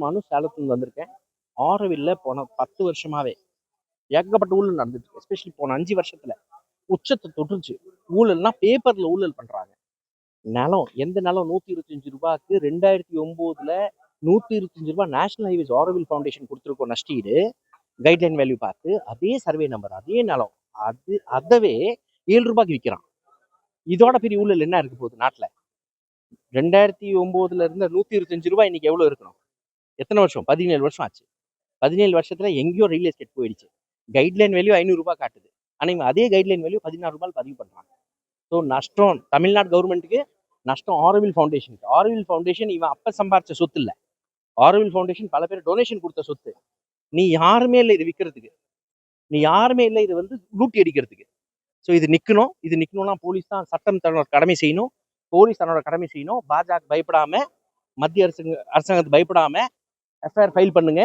நானும் சேலத்துலேருந்து வந்திருக்கேன். ஆரோவில்ல போன 10 வருஷமாவே ஏகப்பட்ட ஊழல் நடந்துட்டு இருக்கு. எஸ்பெஷலி போன 5 வருஷத்துல உச்சத்தை தொட்டுருச்சு. ஊழல்னா பேப்பர்ல ஊழல் பண்றாங்க. நிலம் எந்த நிலம் 125 ரூபாய்க்கு 2009ல 125 ரூபாய் நேஷனல் ஹைவேஸ் ஆரோவில் ஃபவுண்டேஷன் கொடுத்துருக்கோம் நஷ்டீடு கைட்லைன் வேல்யூ பார்த்து அதே சர்வே நம்பர் அதே நிலம் அதவே 7 ரூபாய்க்கு விற்கிறான். இதோட பெரிய ஊழல் என்ன இருக்கு போகுது நாட்டில்? 2009ல இருந்த 125 ரூபாய் இன்னைக்கு எவ்வளவு இருக்கணும்? எத்தனை வருஷம்? 17 வருஷம் ஆச்சு. 17 வருஷத்துல எங்கேயோ ரியல் எஸ்டேட் போயிடுச்சு. கைட்லைன் வேல்யூ 500 ரூபாய் காட்டுது. ஆனா இவங்க அதே கைட்லைன் வேல்யூ 16 ரூபாய் பதிவு பண்றாங்க. ஸோ நஷ்டம் தமிழ்நாடு கவர்மெண்ட்டுக்கு, நஷ்டம் ஆரோவில் ஃபவுண்டேஷனுக்கு. ஆரோவில் ஃபவுண்டேஷன் இவன் அப்ப சம்பாரிச்ச சொத்து இல்லை. ஆரோவில் ஃபவுண்டேஷன் பல பேர் டொனேஷன் கொடுத்த சொத்து. நீ யாருமே இல்லை இது விற்கிறதுக்கு, நீ யாருமே இல்லை இது வந்து லூட்டி அடிக்கிறதுக்கு. ஸோ இது நிற்கணும்னா போலீஸ் தான் சட்டம் தன்னோட கடமை செய்யணும். போலீஸ் தன்னோட கடமை செய்யணும். பாஜக பயப்படாம, மத்திய அரசாங்கத்துக்கு பயப்படாம எஃப்ஐஆர் ஃபைல் பண்ணுங்க.